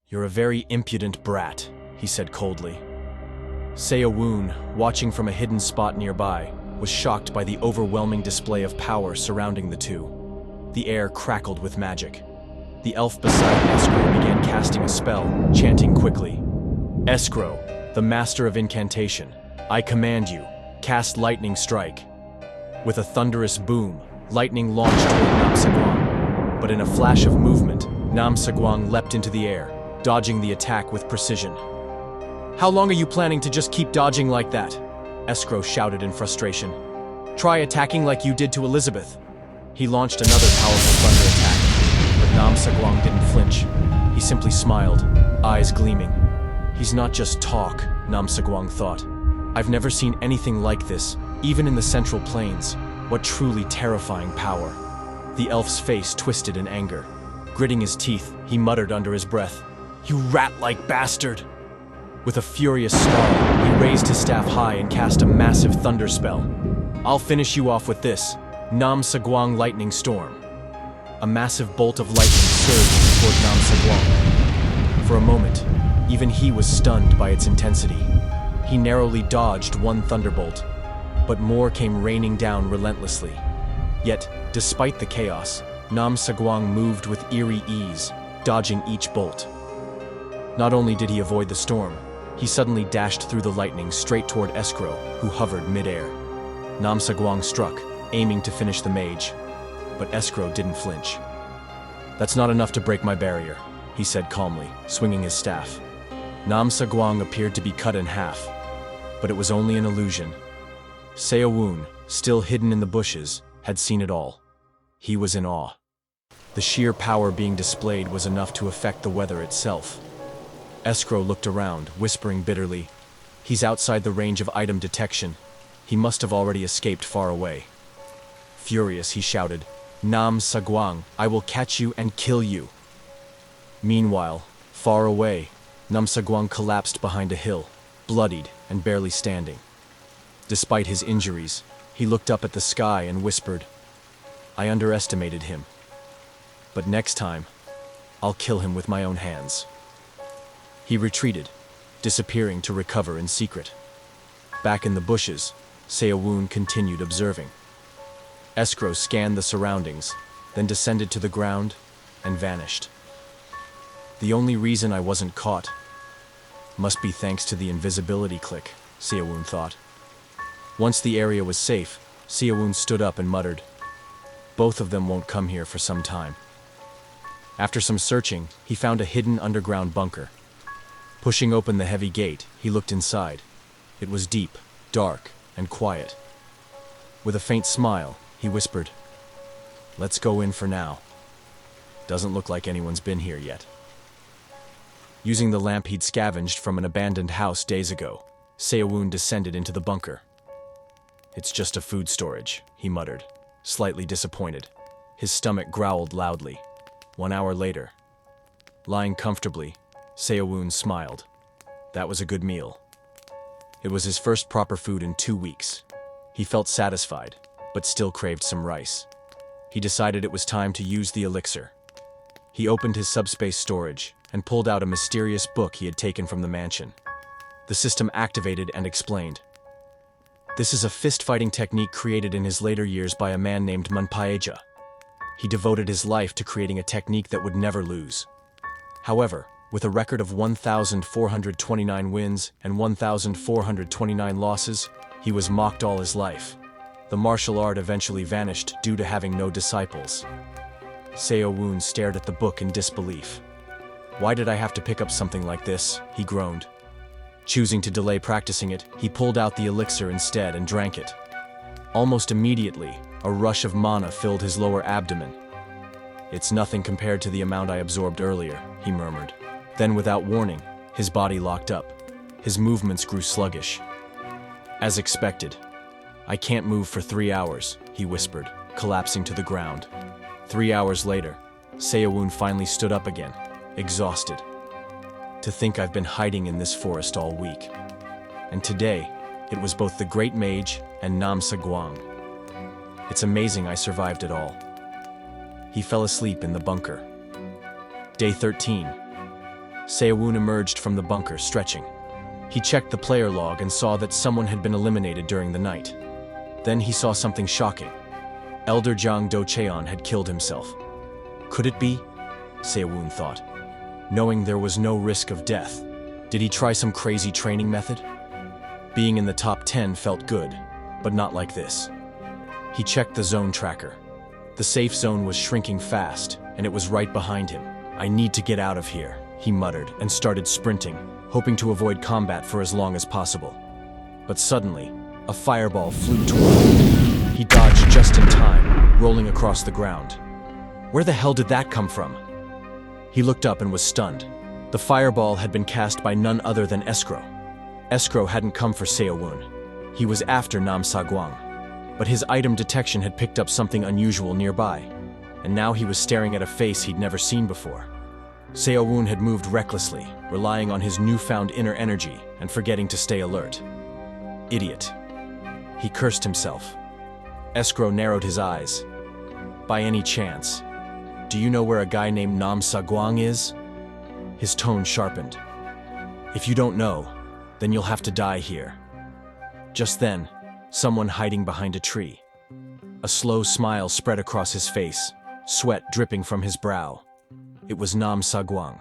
You're a very impudent brat, he said coldly. Seoyoon, watching from a hidden spot nearby, was shocked by the overwhelming display of power surrounding the two. The air crackled with magic. The elf beside Escrow began casting a spell, chanting quickly. Escrow, the master of incantation, I command you, cast lightning strike. With a thunderous boom, lightning launched toward Namsaguang. But in a flash of movement, Namsaguang leapt into the air, dodging the attack with precision. How long are you planning to just keep dodging like that? Escrow shouted in frustration. Try attacking like you did to Elizabeth. He launched another powerful thunder attack, but Namsaguang didn't flinch. He simply smiled, eyes gleaming. He's not just talk, Namsaguang thought. I've never seen anything like this, even in the Central Plains. What truly terrifying power. The elf's face twisted in anger. Gritting his teeth, he muttered under his breath, You rat-like bastard! With a furious snarl, he raised his staff high and cast a massive thunder spell. I'll finish you off with this, Namsaguang Lightning Storm. A massive bolt of lightning surged toward Namsaguang. For a moment, even he was stunned by its intensity. He narrowly dodged one thunderbolt, but more came raining down relentlessly. Yet, despite the chaos, Namsaguang moved with eerie ease, dodging each bolt. Not only did he avoid the storm, he suddenly dashed through the lightning straight toward Escrow, who hovered mid-air. Namsaguang struck, aiming to finish the mage, but Escrow didn't flinch. That's not enough to break my barrier, he said calmly, swinging his staff. Namsaguang appeared to be cut in half, but it was only an illusion. Seoyoon, still hidden in the bushes, had seen it all. He was in awe. The sheer power being displayed was enough to affect the weather itself. Escrow looked around, whispering bitterly, He's outside the range of item detection. He must have already escaped far away. Furious, he shouted, Namsaguang, I will catch you and kill you. Meanwhile, far away, Namsaguang collapsed behind a hill, bloodied and barely standing. Despite his injuries, he looked up at the sky and whispered, I underestimated him. But next time, I'll kill him with my own hands. He retreated, disappearing to recover in secret. Back in the bushes, Seoyoon continued observing. Escrow scanned the surroundings, then descended to the ground and vanished. The only reason I wasn't caught must be thanks to the invisibility click, Seoyoon thought. Once the area was safe, Seoyoon stood up and muttered, Both of them won't come here for some time. After some searching, he found a hidden underground bunker. Pushing open the heavy gate, he looked inside. It was deep, dark, and quiet. With a faint smile, he whispered, Let's go in for now. Doesn't look like anyone's been here yet. Using the lamp he'd scavenged from an abandoned house days ago, Seoyoon descended into the bunker. It's just a food storage, he muttered, slightly disappointed. His stomach growled loudly. 1 hour later, lying comfortably, Seoyoon smiled. That was a good meal. It was his first proper food in 2 weeks. He felt satisfied, but still craved some rice. He decided it was time to use the elixir. He opened his subspace storage and pulled out a mysterious book he had taken from the mansion. The system activated and explained. This is a fist-fighting technique created in his later years by a man named Manhwa. He devoted his life to creating a technique that would never lose. However, with a record of 1,429 wins and 1,429 losses, he was mocked all his life. The martial art eventually vanished due to having no disciples. Seoyoon stared at the book in disbelief. Why did I have to pick up something like this? He groaned. Choosing to delay practicing it, he pulled out the elixir instead and drank it. Almost immediately, a rush of mana filled his lower abdomen. It's nothing compared to the amount I absorbed earlier, he murmured. Then, without warning, his body locked up. His movements grew sluggish. As expected, I can't move for 3 hours, he whispered, collapsing to the ground. 3 hours later, Seoyoon finally stood up again, exhausted. To think I've been hiding in this forest all week. And today, it was both the Great Mage and Namsaguang. It's amazing I survived it all. He fell asleep in the bunker. Day 13. Seoyoon emerged from the bunker, stretching. He checked the player log and saw that someone had been eliminated during the night. Then he saw something shocking. Elder Jang Do-cheon had killed himself. Could it be? Seoyoon thought. Knowing there was no risk of death, did he try some crazy training method? Being in the top 10 felt good, but not like this. He checked the zone tracker. The safe zone was shrinking fast, and it was right behind him. "I need to get out of here," he muttered and started sprinting, hoping to avoid combat for as long as possible. But suddenly, a fireball flew toward him. He dodged just in time, rolling across the ground. Where the hell did that come from? He looked up and was stunned. The fireball had been cast by none other than Escrow. Escrow hadn't come for Seoyoon. He was after Nam Sa-gwang. But his item detection had picked up something unusual nearby, and now he was staring at a face he'd never seen before. Seoyoon had moved recklessly, relying on his newfound inner energy and forgetting to stay alert. Idiot. He cursed himself. Escrow narrowed his eyes. "By any chance, do you know where a guy named Nam Sa-gwang is?" His tone sharpened. "If you don't know, then you'll have to die here." Just then, someone hiding behind a tree. A slow smile spread across his face, sweat dripping from his brow. It was Nam Sa-gwang.